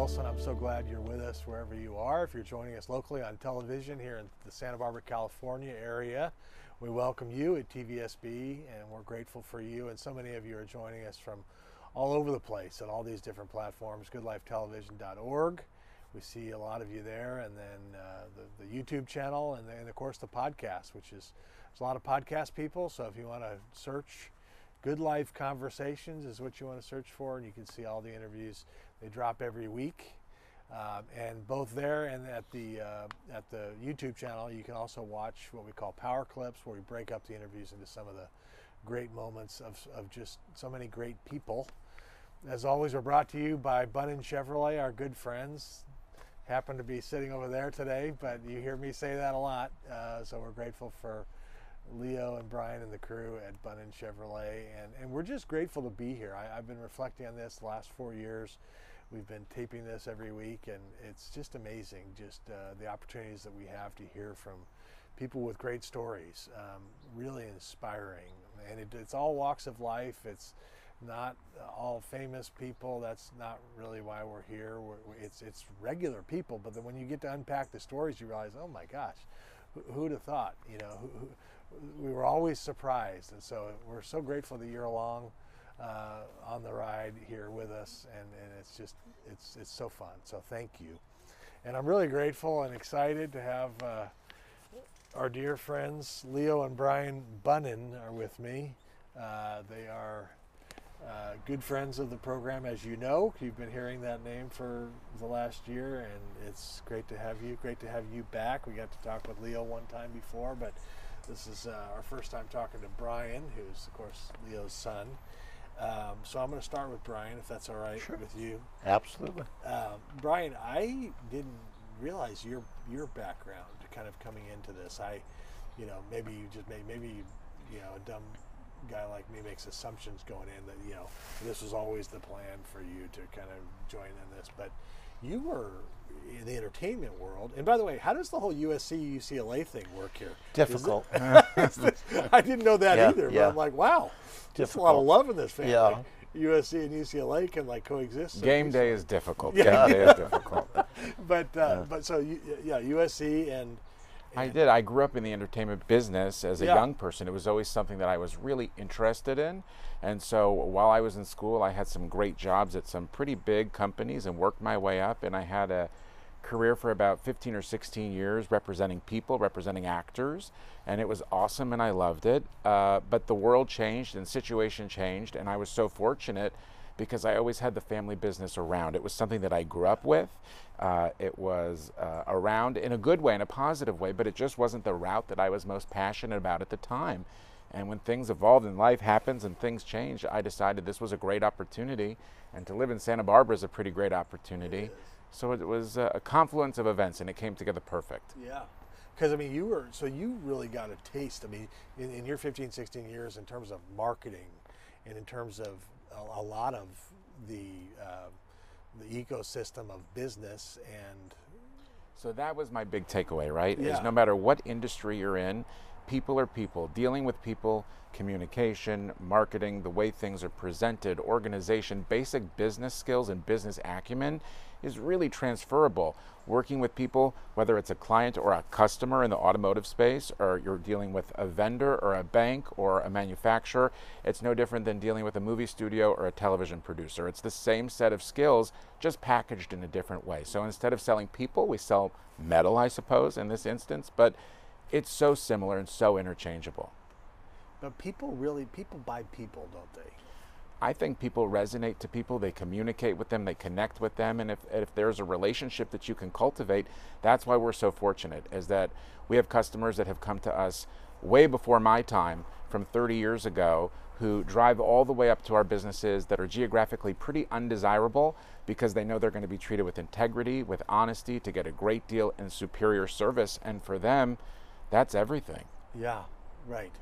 Nelson. I'm so glad you're with us wherever you are. If you're joining us locally on television here in the Santa Barbara, California area, we welcome you at TVSB, and we're grateful for you. And so many of you are joining us from all over the place on all these different platforms, goodlifetelevision.org. We see a lot of you there, and then the YouTube channel, and then of course the podcast, which is, there's a lot of podcast people. So if you want to search Good Life Conversations is what you want to search for, and you can see all the interviews. They drop every week, and both there and at the YouTube channel, you can also watch what we call power clips, where we break up the interviews into some of the great moments of just so many great people. As always, we're brought to you by Bunnin Chevrolet, our good friends. Happen to be sitting over there today, but you hear me say that a lot, so we're grateful for Leo and Brian and the crew at Bunnin Chevrolet, and we're just grateful to be here. I've been reflecting on this the last 4 years. We've been taping this every week, and it's just amazing, just the opportunities that we have to hear from people with great stories, really inspiring. And it's all walks of life. It's not all famous people. That's not really why we're here. It's regular people, but then when you get to unpack the stories, you realize, oh my gosh, who'd have thought? You know, we were always surprised, and so we're so grateful that you're along on the ride here with us, and it's just it's so fun. So thank you, and I'm really grateful and excited to have our dear friends Leo and Brian Bunnin are with me. They are good friends of the program, as you know. You've been hearing that name for the last year, and it's great to have you. Great to have you back. We got to talk with Leo one time before, but this is our first time talking to Brian, who's, of course, Leo's son. So I'm going to start with Brian, if that's all right. Sure. With you. Absolutely. Brian, I didn't realize your background kind of coming into this. Maybe a dumb guy like me makes assumptions going in that, this was always the plan for you to kind of join in this, but you were in the entertainment world. And by the way, how does the whole USC UCLA thing work here? Difficult. I didn't know that either, but I'm like, wow, there's a lot of love in this family. Yeah. USC and UCLA can like coexist. Game day is difficult. Yeah. Game day is difficult. But so USC and I did. I grew up in the entertainment business as a young person. It was always something that I was really interested in. And so while I was in school, I had some great jobs at some pretty big companies and worked my way up. And I had a career for about 15 or 16 years representing people, representing actors. And it was awesome, and I loved it. But the world changed and situation changed. And I was so fortunate because I always had the family business around. It was something that I grew up with. It was around in a good way, in a positive way, but it just wasn't the route that I was most passionate about at the time. And when things evolved and life happens and things change, I decided this was a great opportunity, and to live in Santa Barbara is a pretty great opportunity. So it was a confluence of events, and it came together perfect. Yeah. Because, you really got a taste, in your 15, 16 years in terms of marketing and in terms of a lot of the ecosystem of business. And so that was my big takeaway, right? Yeah. Is no matter what industry you're in, people are people. Dealing with people, communication, marketing, the way things are presented, organization, basic business skills and business acumen is really transferable. Working with people, whether it's a client or a customer in the automotive space, or you're dealing with a vendor or a bank or a manufacturer, it's no different than dealing with a movie studio or a television producer. It's the same set of skills, just packaged in a different way. So instead of selling people, we sell metal, I suppose, in this instance, but it's so similar and so interchangeable. But people buy people, don't they? I think people resonate to people, they communicate with them, they connect with them, and if there's a relationship that you can cultivate, that's why we're so fortunate, is that we have customers that have come to us way before my time, from 30 years ago, who drive all the way up to our businesses that are geographically pretty undesirable because they know they're going to be treated with integrity, with honesty, to get a great deal and superior service, and for them, that's everything. Yeah, right.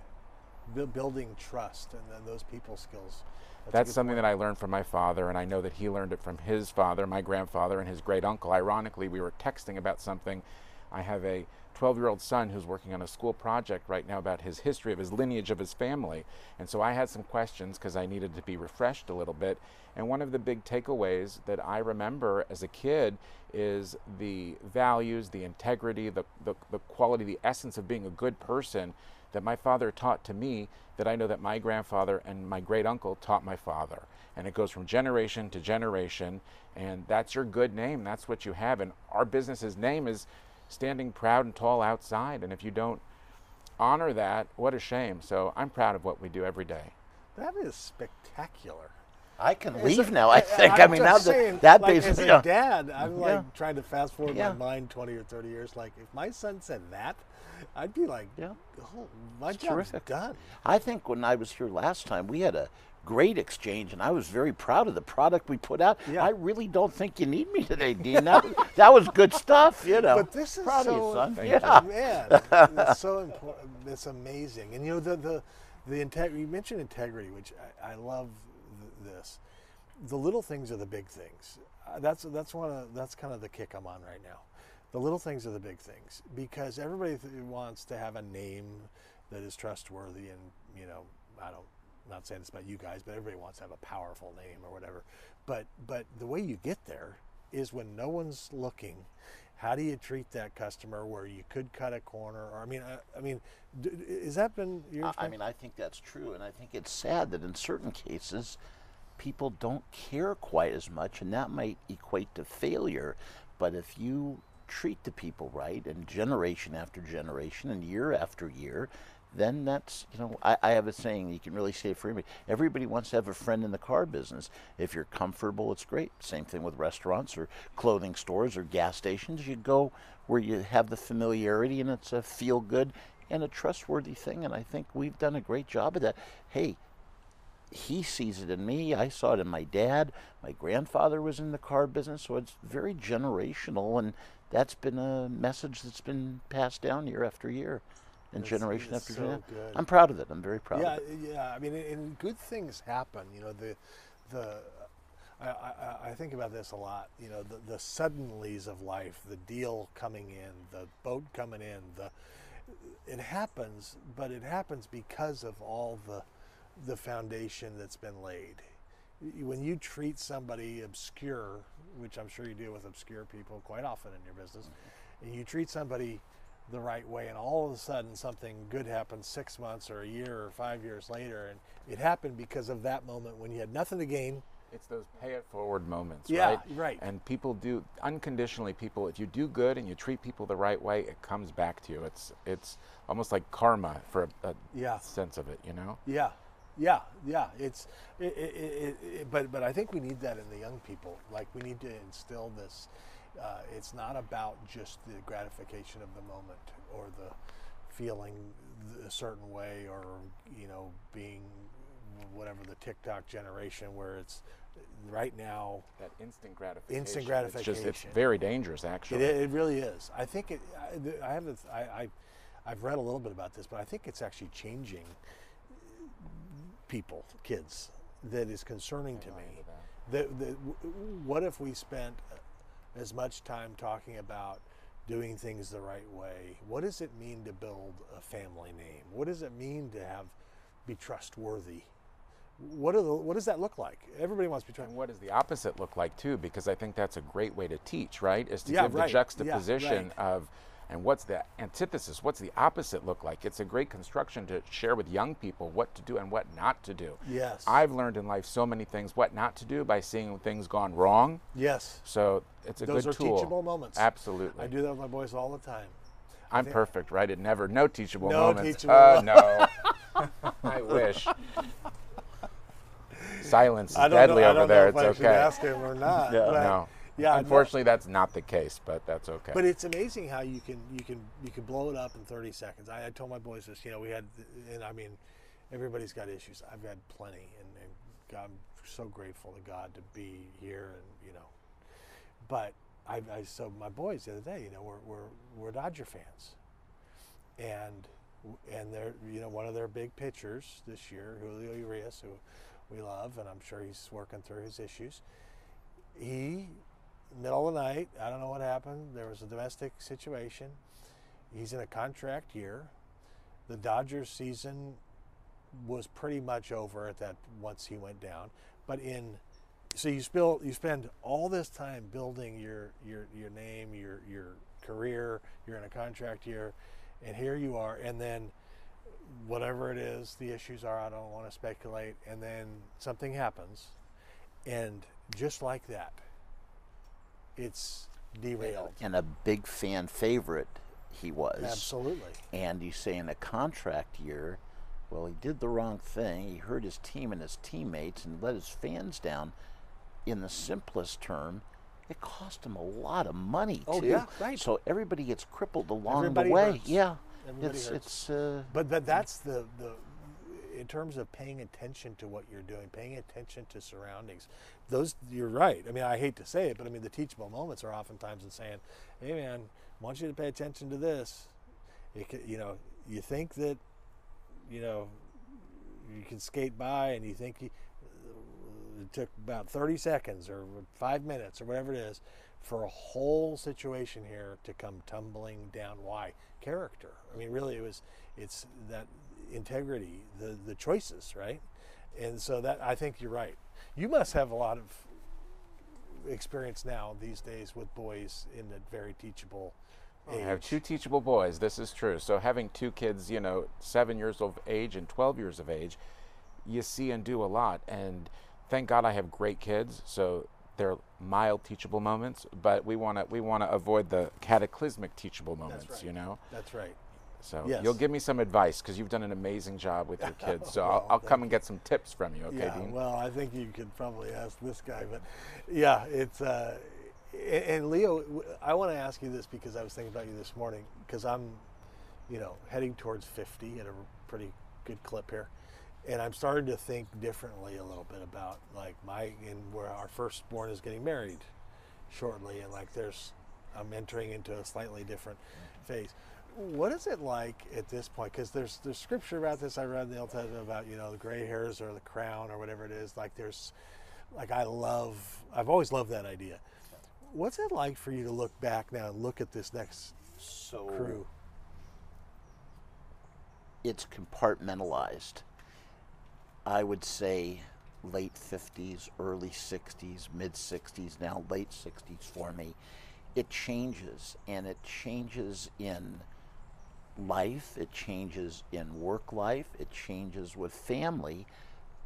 Building trust and then those people skills. That's something that I learned from my father, and I know that he learned it from his father, my grandfather, and his great uncle. Ironically, we were texting about something I have a 12-year-old son who's working on a school project right now about his history of his lineage of his family. And so I had some questions because I needed to be refreshed a little bit. And one of the big takeaways that I remember as a kid is the values, the integrity, the quality, the essence of being a good person that my father taught to me, that I know that my grandfather and my great uncle taught my father. And it goes from generation to generation, and that's your good name. That's what you have. And our business's name is standing proud and tall outside. And if you don't honor that, what a shame. So I'm proud of what we do every day. That is spectacular. I can leave now, I think. I mean, now saying, that like, basically. as a dad, I'm Yeah. like trying to fast forward Yeah. my mind 20 or 30 years. Like, if my son said that, I'd be like, Yeah. oh, my It's job's terrific. done. I think when I was here last time, we had a great exchange, and I was very proud of the product we put out. Yeah. I really don't think you need me today, Dean. That was good stuff, you know. But this is proud so, of you, son. Thank Yeah. man, it's so important. It's amazing. And you know, the integrity, you mentioned integrity, which I love this. The little things are the big things. That's kind of the kick I'm on right now. The little things are the big things, because everybody wants to have a name that is trustworthy, and you know, I'm not saying it's about you guys, but everybody wants to have a powerful name or whatever. But the way you get there is when no one's looking. How do you treat that customer where you could cut a corner? Or I mean, has that been your? I mean, I think that's true, and I think it's sad that in certain cases, people don't care quite as much, and that might equate to failure. But if you treat the people right, and generation after generation and year after year, then that's, you know, I have a saying, you can really say it for everybody. Everybody wants to have a friend in the car business. If you're comfortable, it's great. Same thing with restaurants or clothing stores or gas stations. You go where you have the familiarity, and it's a feel good and a trustworthy thing. And I think we've done a great job of that. Hey, he sees it in me. I saw it in my dad. My grandfather was in the car business, so it's very generational, and that's been a message that's been passed down year after year, and generation after so generation. good. I'm proud of it. I'm very proud of it. Yeah. I mean, and good things happen. You know, I think about this a lot. You know, the suddenlies of life, the deal coming in, the boat coming in, it happens, but it happens because of all the foundation that's been laid. When you treat somebody obscure, which I'm sure you deal with obscure people quite often in your business, and you treat somebody the right way, and all of a sudden something good happens 6 months or a year or 5 years later, and it happened because of that moment when you had nothing to gain. It's those pay it forward moments, Yeah, right? right. And people do, unconditionally, if you do good and you treat people the right way, it comes back to you. It's almost like karma for a Yeah. sense of it, you know? Yeah. But I think we need that in the young people. Like, we need to instill this. It's not about just the gratification of the moment or the feeling a certain way, or you know, being whatever the TikTok generation, where it's right now That instant gratification. Instant gratification. It's very dangerous, actually. it really is. I think I've read a little bit about this, but I think it's actually changing people, kids, that is concerning to me. What if we spent as much time talking about doing things the right way? What does it mean to build a family name? What does it mean to be trustworthy? What does that look like? Everybody wants to be trustworthy. And what does the opposite look like too? Because I think that's a great way to teach, right? Is to Yeah, give right. the juxtaposition Yeah, right. of, and what's the antithesis? What's the opposite look like? It's a great construction to share with young people what to do and what not to do. Yes. I've learned in life so many things, what not to do, by seeing things gone wrong. Yes. So it's a Those good are tool. teachable moments. Absolutely. I do that with my boys all the time. I'm perfect, right? It never, no teachable No moments. teachable No. I wish. Silence is deadly over there. It's I should okay. ask him or not. Yeah. but, No. Yeah. Unfortunately, that's not the case, but that's okay. But it's amazing how you can blow it up in 30 seconds. I told my boys this. You know, and I mean, everybody's got issues. I've got plenty, and God, I'm so grateful to God to be here, and you know. But so my boys the other day, you know, we're Dodger fans, and they're, you know, one of their big pitchers this year, Julio Urias, who we love, and I'm sure he's working through his issues. He, middle of the night, I don't know what happened. There was a domestic situation. he's in a contract year. The Dodgers season was pretty much over at that once he went down. But so you spend all this time building your name, your career. You're in a contract year, and here you are, and then whatever it is, the issues are, I don't want to speculate, and then something happens, and just like that, it's derailed. And a big fan favorite he was. Absolutely. And you say in a contract year, well, he did the wrong thing. He hurt his team and his teammates and let his fans down. In the simplest term, it cost him a lot of money, too. Oh, yeah, right. So everybody gets crippled along Everybody the way. hurts. Yeah. Everybody hurts. But that's the in terms of paying attention to what you're doing, paying attention to surroundings. Those, you're right. I mean, I hate to say it, but I mean, the teachable moments are oftentimes in saying, "Hey, man, I want you to pay attention to this." You think that, you can skate by, and you think it took about 30 seconds or 5 minutes or whatever it is for a whole situation here to come tumbling down. Why? Character. I mean, really, it's that integrity, the choices, right? And so that, I think you're right. You must have a lot of experience now these days with boys in a very teachable age. I have 2 teachable boys. This is true. So having 2 kids, 7 years of age and 12 years of age, you see and do a lot. And thank God I have great kids, so they're mild teachable moments. But we want to avoid the cataclysmic teachable moments. That's right. That's right. So yes. You'll give me some advice because you've done an amazing job with your kids. So Well, I'll come and get some tips from you. Okay, Yeah, Dean? well, I think you could probably ask this guy, but yeah, it's and Leo, I want to ask you this because I was thinking about you this morning because I'm, heading towards 50 at a pretty good clip here, and I'm starting to think differently a little bit about like where our firstborn is getting married shortly, and like I'm entering into a slightly different phase. What is it like at this point? Because there's scripture about this. I read in the Old Testament about the gray hairs or the crown or whatever it is. I've always loved that idea. What's it like for you to look back now and look at this next crew? It's compartmentalized. I would say late 50s, early 60s, mid 60s, now late 60s for me. It changes, and it changes in life, it changes in work life, it changes with family,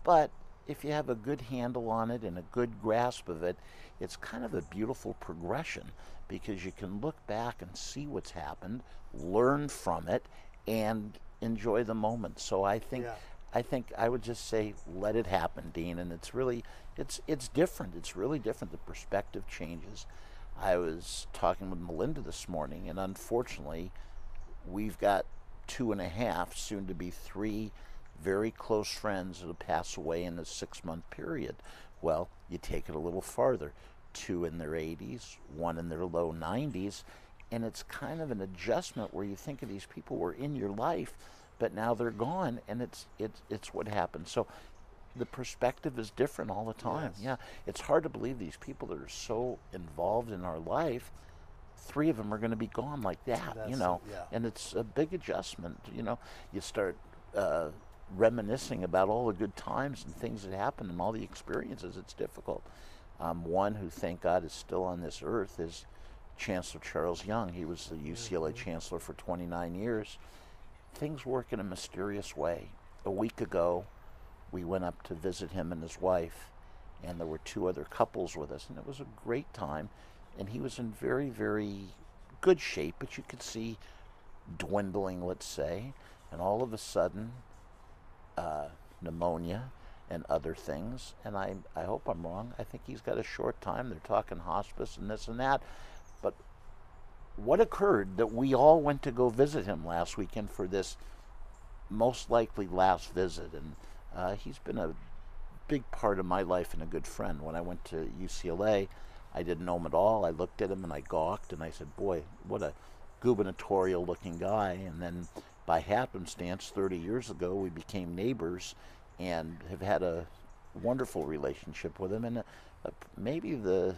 but if you have a good handle on it and a good grasp of it, it's kind of a beautiful progression because you can look back and see what's happened, learn from it, and enjoy the moment. So I think I would just say let it happen, Dean, and it's different. It's really different. The perspective changes. I was talking with Melinda this morning, and unfortunately, we've got 2.5, soon to be 3 very close friends that'll pass away in a 6-month period. Well, you take it a little farther. 2 in their 80s, 1 in their low 90s, and it's kind of an adjustment where you think of these people were in your life, but now they're gone, and it's what happened. So the perspective is different all the time. Yes. Yeah, it's hard to believe these people that are so involved in our life, 3 of them are going to be gone like that. And it's a big adjustment. You start reminiscing about all the good times and things that happened and all the experiences. It's difficult. One who, thank God, is still on this earth is Chancellor Charles Young. He was the UCLA chancellor for 29 years. Things work in a mysterious way. A week ago, we went up to visit him and his wife, and there were 2 other couples with us, and it was a great time. And he was in very, very good shape, but you could see dwindling, let's say, and all of a sudden, pneumonia and other things. And I hope I'm wrong. I think he's got a short time. They're talking hospice and this and that. But what occurred that we all went to go visit him last weekend for this most likely last visit, and he's been a big part of my life and a good friend. When I went to UCLA, I didn't know him at all. I looked at him and I gawked and I said, boy, what a gubernatorial looking guy. And then by happenstance, 30 years ago, we became neighbors and have had a wonderful relationship with him, and maybe the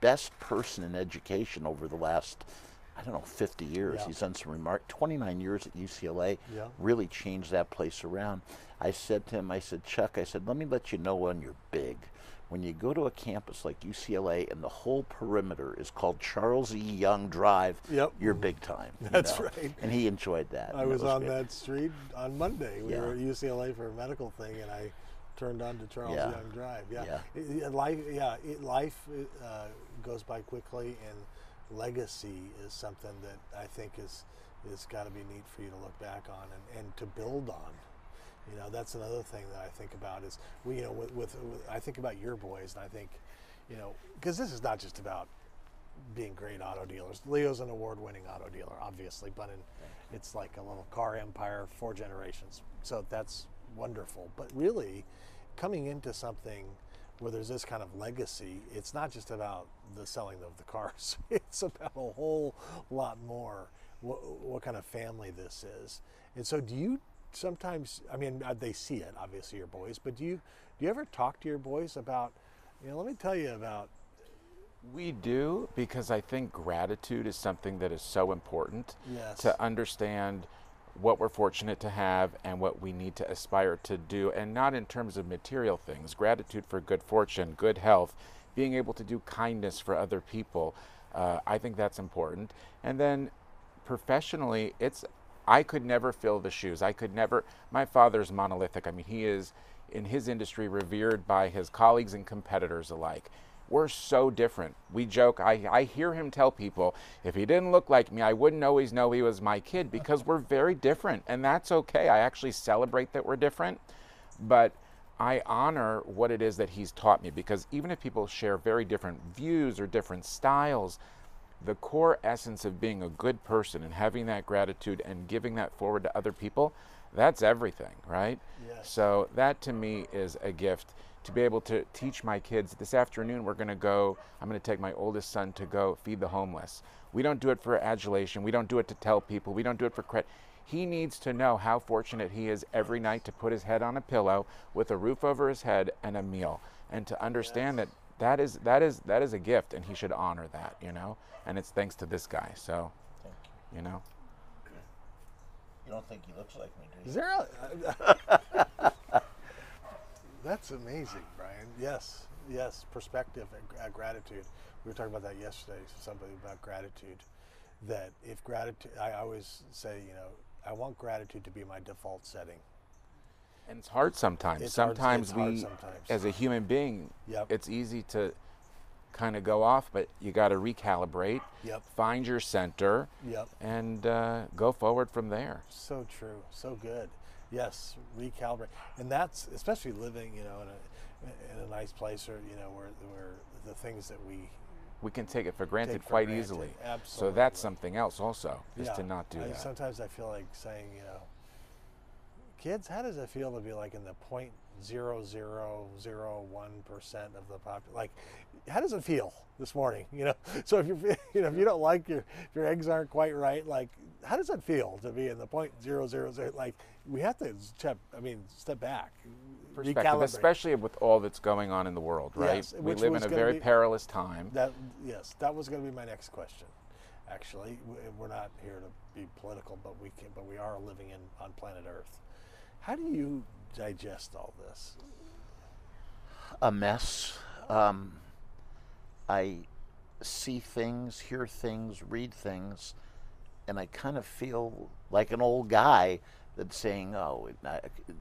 best person in education over the last I don't know, 50 years. Yeah. He's done some 29 years at UCLA, Yeah. really changed that place around. I said to him, I said, Chuck, I said, let me let you know when you're big. When you go to a campus like UCLA and the whole perimeter is called Charles E. Young Drive, Yep. you're big time. That's right. And he enjoyed that. I was on that street on Monday. We Yeah. were at UCLA for a medical thing, and I turned on to Charles Yeah. Young Drive. Yeah. Life goes by quickly, and legacy is something that I think is got to be neat for you to look back on and to build on. You know, that's another thing that I think about is with I think about your boys, and I think, because this is not just about being great auto dealers. Leo's an award-winning auto dealer, obviously, but it's like a little car empire, 4 generations. So that's wonderful. But really, coming into something where there's this kind of legacy, it's not just about the selling of the cars. It's about a whole lot more. What kind of family this is. And so, do you sometimes? I mean, they see it, obviously, your boys. But do you ever talk to your boys about? Let me tell you about. We do, because I think gratitude is something that is so important. Yes. To understand what we're fortunate to have and what we need to aspire to do, and not in terms of material things. Gratitude for good fortune, good health, being able to do kindness for other people. I think that's important. And then professionally, I could never fill the shoes. My father's monolithic. I mean, he is, in his industry, revered by his colleagues and competitors alike. We're so different. We joke, I hear him tell people, if he didn't look like me, I wouldn't always know he was my kid, because we're very different, and that's okay. I actually celebrate that we're different, but I honor what it is that he's taught me, because even if people share very different views or different styles, the core essence of being a good person and having that gratitude and giving that forward to other people, that's everything, right? Yes. So that to me is a gift, to be able to teach my kids. This afternoon I'm going to take my oldest son to go feed the homeless. We don't do it for adulation. We don't do it to tell people. We don't do it for credit. He needs to know how fortunate he is every night to put his head on a pillow with a roof over his head and a meal, and to understand that is a gift, and he should honor that, and it's thanks to this guy. So, Thank you. You don't think he looks like me, do you? Is there That's amazing, Brian. Yes, perspective and gratitude. We were talking about that yesterday, somebody about gratitude. That if gratitude, I always say, I want gratitude to be my default setting. And it's hard sometimes. It's sometimes hard we, sometimes. as a human being, Yep. it's easy to kind of go off, but you got to recalibrate, Yep. find your center, Yep. and go forward from there. So true. So good. Yes, recalibrate. And that's especially living, in a nice place, or where the things that we can take it for granted take for quite granted. easily. Absolutely. So that's something else also, is Yeah. to not do that. Sometimes I feel like saying, kids, how does it feel to be like in the 0.0001% of the population? Like, how does it feel this morning? So if if you don't like your eggs aren't quite right, like, how does it feel to be in the 0.000? Like, we have to step back, Perspective, recalibrate. especially with all that's going on in the world, right? Yes, we which live was in a gonna very be- perilous time. That was going to be my next question. Actually, we're not here to be political, but we are living on planet Earth. How do you digest all this? A mess. I see things, hear things, read things, and I kind of feel like an old guy that's saying,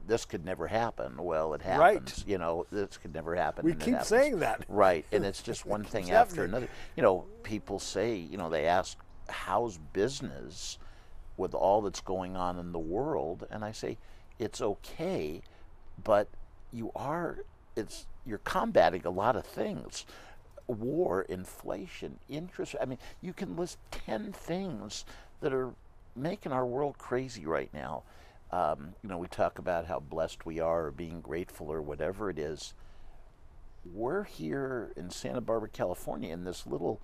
this could never happen. Well, it happens. Right. This could never happen. We and it keep happens. saying that. Right, and it's just one thing after another. People say, they ask, how's business with all that's going on in the world? And I say, it's okay, but you're combating a lot of things. War, inflation, interest. I mean, you can list 10 things that are making our world crazy right now. We talk about how blessed we are, or being grateful, or whatever it is. We're here in Santa Barbara, California, in this little,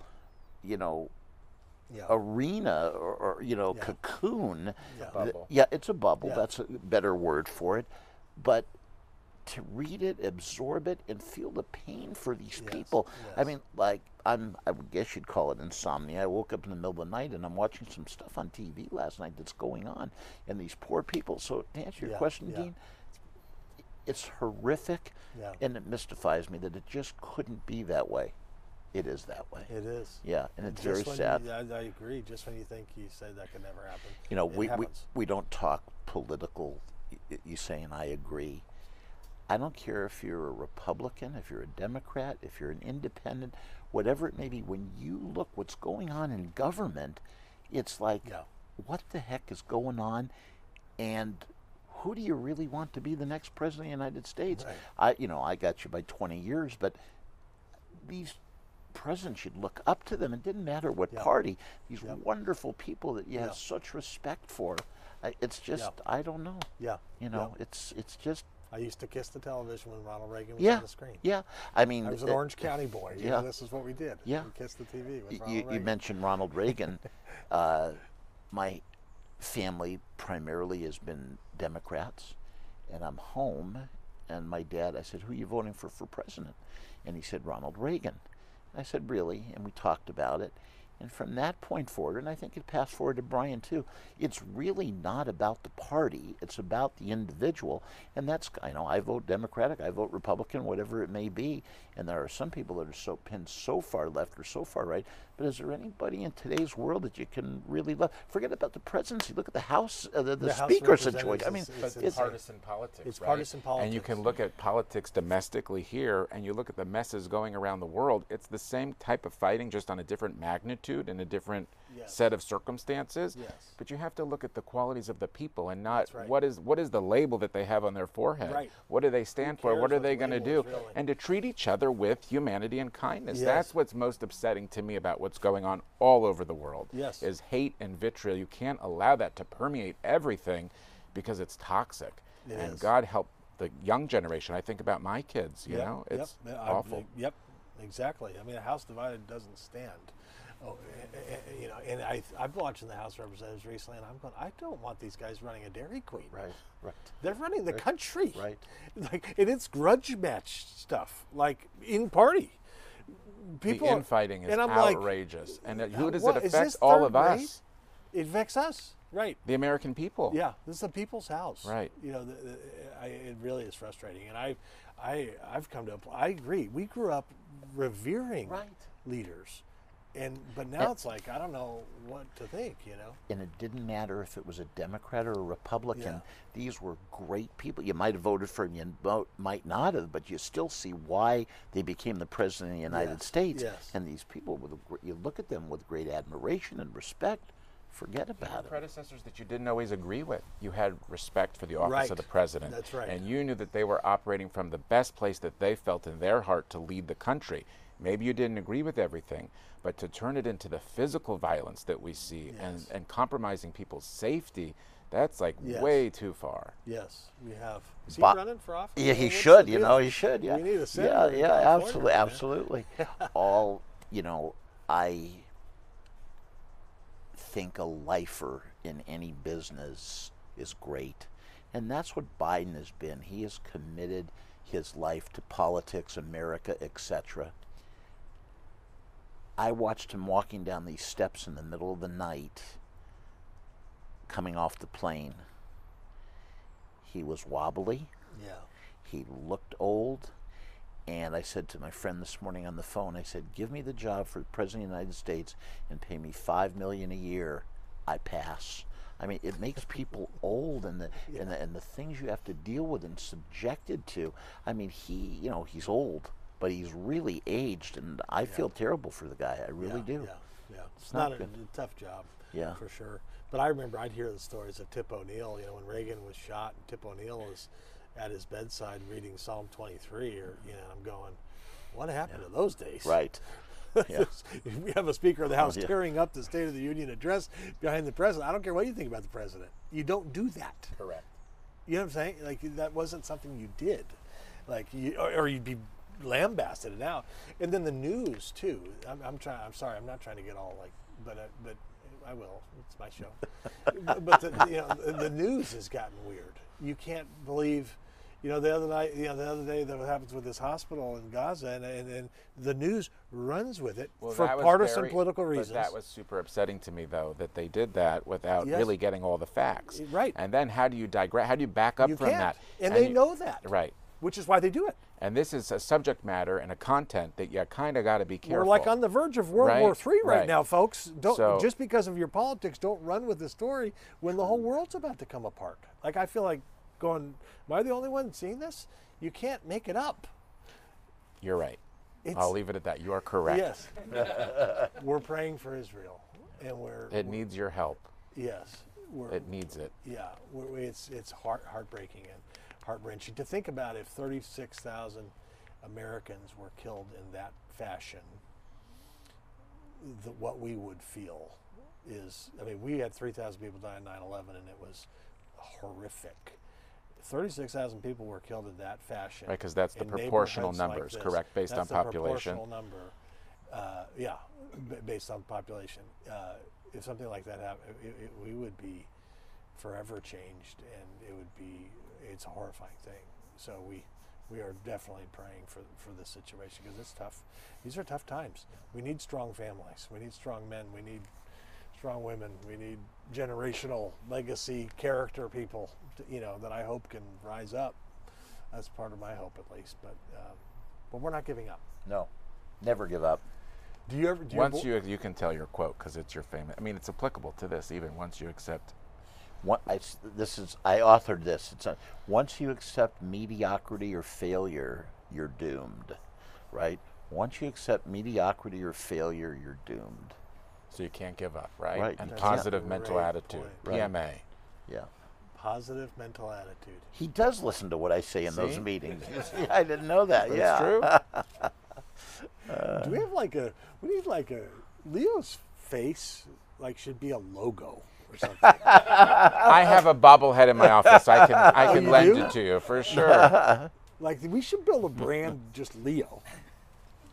arena or cocoon. Bubble. Yeah, it's a bubble. Yeah. That's a better word for it. But to read it, absorb it, and feel the pain for these Yes, people. yes. I mean, like, I would guess you'd call it insomnia. I woke up in the middle of the night and I'm watching some stuff on TV last night that's going on, and these poor people. So to answer your Yeah, question, yeah. Dean, it's horrific, Yeah. and it mystifies me that it just couldn't be that way. It is that way. It is. Yeah, and it's Just very when sad. I agree. Just when you think you said that could never happen, You know, it we happens. don't talk political. You saying I agree. I don't care if you're a Republican, if you're a Democrat, if you're an independent, whatever it may be. When you look what's going on in government, it's like, Yeah. what the heck is going on? And who do you really want to be the next president of the United States? Right. I got you by 20 years, but these presidents, should look up to them. It didn't matter what Yeah. party. These Yeah. wonderful people that you Yeah. have such respect for. It's just, Yeah. I don't know. Yeah. You know, Yeah. it's just. I used to kiss the television when Ronald Reagan was Yeah, on the screen. yeah. I mean, I was an Orange County boy. yeah. This is what we did. Yeah. We kissed the TV with Ronald you Reagan. mentioned Ronald Reagan. My family primarily has been Democrats, and I'm home, and my dad, I said, who are you voting for president? And he said, Ronald Reagan. I said, really? And we talked about it. And from that point forward, and I think it passed forward to Brian too, it's really not about the party, it's about the individual. And that's, I vote Democratic, I vote Republican, whatever it may be. And there are some people that are so pinned so far left or so far right. But is there anybody in today's world that you can really love? Forget about the presidency. Look at the House, the House speaker representatives situation. I mean, it's partisan politics. It's right? partisan politics. And you can look at politics domestically here, and you look at the messes going around the world. It's the same type of fighting, just on a different magnitude and a different Yes. set of circumstances. Yes. But you have to look at the qualities of the people, and not That's right. what is the label that they have on their forehead. Right. What do they stand for? cares What are what they the going to label do? is, really? And to treat each other with humanity and kindness. Yes. That's what's most upsetting to me about what's going on all over the world. Yes. Is hate and vitriol. You can't allow that to permeate everything, because it's toxic. It and is. God help the young generation. I think I my kids, you Yep, know, yep. it's I- awful. Yep, exactly. I mean, a house divided doesn't stand. Oh, and I've watched the House of Representatives recently, and I'm going, I don't want these guys running a Dairy Queen. right. They're running the country. Right. Like, and it's grudge match stuff, like in party. The infighting is and I'm like, outrageous. And who does what, it is affect? this All third of us. rate? It affects us, right? The American people. Yeah, this is the people's house. Right. You know, it really is frustrating, and I've come to. I agree. We grew up revering Right. leaders, but now it's like I don't know what to think. You know. And it didn't matter if it was a Democrat or a Republican. Yeah. These were great people. You might have voted for them, you might not have, but you still see why they became the president of the United Yes, States. yes. And these people, you look at them with great admiration and respect. Forget about it. Predecessors that you didn't always agree with. You had respect for the office Right. of the president. That's right. And you knew that they were operating from the best place that they felt in their heart to lead the country. Maybe you didn't agree with everything, but to turn it into the physical violence that we see Yes. and compromising people's safety, that's like Yes. way too far. Yes, we have. Is he But- running for office? Yeah, he What's should. the You deal? know, he should. Yeah. We need a yeah, senator in yeah, California, absolutely, man. absolutely. I think a lifer in any business is great, and that's what Biden has been. He has committed his life to politics, America, etc. I watched him walking down these steps in the middle of the night, coming off the plane. He was wobbly. Yeah. He looked old. And I said to my friend this morning on the phone, I said, give me the job for the President of the United States and pay me $5 million a year. I pass. I mean, it makes people old, and the things you have to deal with and subjected to. I mean, he's old, but he's really aged, and I feel terrible for the guy. I really do. Yeah. It's not not a good. tough job. Yeah. For sure. But I remember I'd hear the stories of Tip O'Neill. You know, when Reagan was shot, and Tip O'Neill was at his bedside reading Psalm 23, or I'm going, what happened to those days? Right. Yeah. We have a Speaker of the House yeah. tearing up the State of the Union address behind the president. I don't care what you think about the president. You don't do that. Correct. You know what I'm saying? Like, that wasn't something you did. Like, or you'd be lambasted now. And then the news too. I'm sorry. I'm not trying to get all like, but I will. It's my show. But the news has gotten weird. You can't believe. You know, the other night, the other day, that happens with this hospital in Gaza, and the news runs with it for partisan political reasons. But that was super upsetting to me, though, that they did that without really getting all the facts. Right. And then how do you digress? How do you back up from that? And they know that. Right. Which is why they do it. And this is a subject matter and a content that you kind of got to be careful. We're like on the verge of World War III right now, folks. Just because of your politics, don't run with the story when the whole world's about to come apart. Like, I feel like going, am I the only one seeing this? You can't make it up. You're right. I'll leave it at that. You are correct. Yes. We're praying for Israel, and it needs your help. Yes. It needs it. Yeah. It's heartbreaking and heart-wrenching to think about. If 36,000 Americans were killed in that fashion, what we would feel is, I mean, we had 3,000 people die in 9/11, and it was horrific. 36,000 people were killed in that fashion. Right, because that's the proportional numbers, like correct, based on population. Proportional number, based on population. If something like that happened, we would be forever changed, and it's a horrifying thing. So we are definitely praying for this situation, because it's tough. These are tough times. We need strong families. We need strong men. We need strong women. We need generational legacy character people, that I hope can rise up. That's part of my hope, at least. But we're not giving up. No, never give up. Do you ever? You can tell your quote, because it's your famous. I mean, it's applicable to this. Even once you accept. I authored this. Once you accept mediocrity or failure, you're doomed, right? Once you accept mediocrity or failure, you're doomed. So you can't give up, right? Right. And positive mental attitude, PMA. Yeah. Positive mental attitude. He does listen to what I say in those meetings. I didn't know that. That's true. Do we have we need Leo's face should be a logo or something. I have a bobblehead in my office. I can lend it to you for sure. We should build a brand just Leo.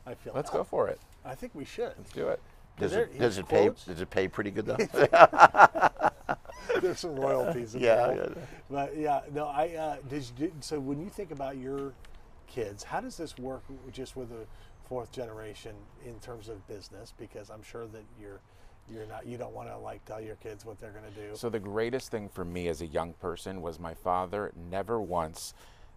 I feel. Let's go for it. I think we should. Let's do it. Does it pay? Does it pay pretty good though? There's some royalties involved. But so when you think about your kids, how does this work just with the fourth generation in terms of business? Because I'm sure that you don't want to tell your kids what they're going to do. So the greatest thing for me as a young person was my father never once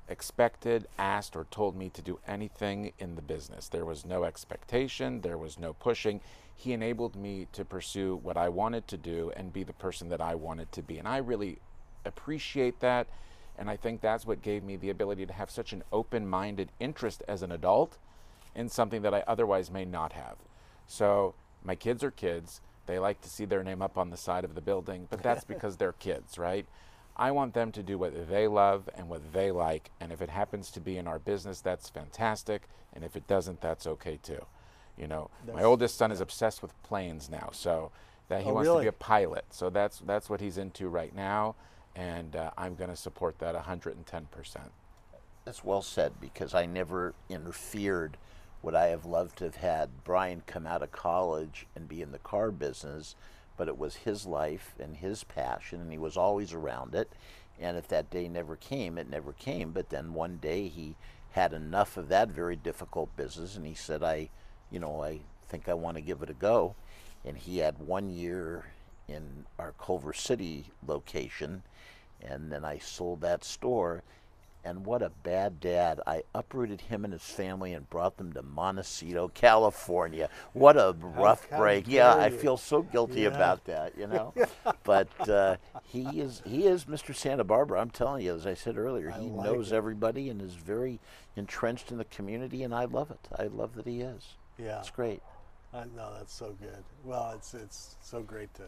expected, asked, or told me to do anything in the business. There was no expectation. There was no pushing. He enabled me to pursue what I wanted to do and be the person that I wanted to be. And I really appreciate that. And I think that's what gave me the ability to have such an open-minded interest as an adult in something that I otherwise may not have. So my kids are kids. They like to see their name up on the side of the building, but that's because they're kids, right? I want them to do what they love and what they like, and if it happens to be in our business, that's fantastic, and if it doesn't, that's okay too. My oldest son is obsessed with planes now, so that he wants to be a pilot. So that's what he's into right now, and I'm going to support that 110%. That's well said, because I never interfered. Would I have loved to have had Brian come out of college and be in the car business? But it was his life and his passion, and he was always around it. And if that day never came, it never came. But then one day he had enough of that very difficult business, and he said, I think I want to give it a go. And he had 1 year in our Culver City location, and then I sold that store. And what a bad dad. I uprooted him and his family and brought them to Montecito, California. What a rough break. Yeah, I feel so guilty about that, But he is Mr. Santa Barbara. I'm telling you, as I said earlier, he knows everybody and is very entrenched in the community, and I love it. I love that he is. Yeah. It's great. No, that's so good. Well, it's so great to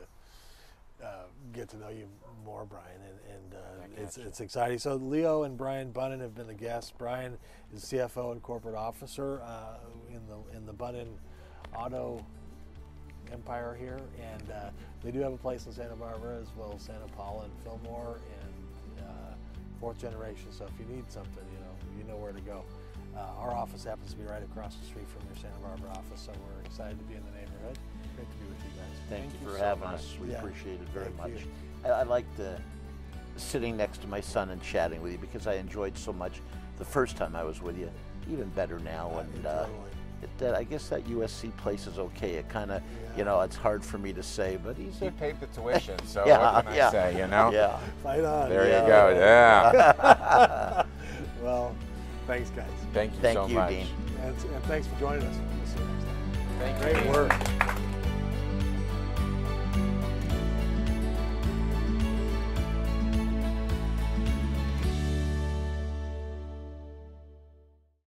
get to know you more, Brian, and it's exciting. So Leo and Brian Bunnin have been the guests. Brian is CFO and corporate officer in the Bunnin Auto empire here, and they do have a place in Santa Barbara as well as Santa Paula and Fillmore, and fourth generation. So if you need something, you know where to go. Our office happens to be right across the street from your Santa Barbara office, so we're excited to be in the neighborhood. Great to be with you guys. Thank you for having us. We appreciate it very much. I like to sitting next to my son and chatting with you, because I enjoyed so much the first time I was with you. Even better now. And I guess that USC place is okay. It kind of, you know, it's hard for me to say, but he paid the tuition, so yeah, what can I say, you know? Yeah. Right on. There you go, yeah. Well, thanks, guys. Thank you so much. Dean. And thanks for joining us. We'll see you next time. Thank you. Great work.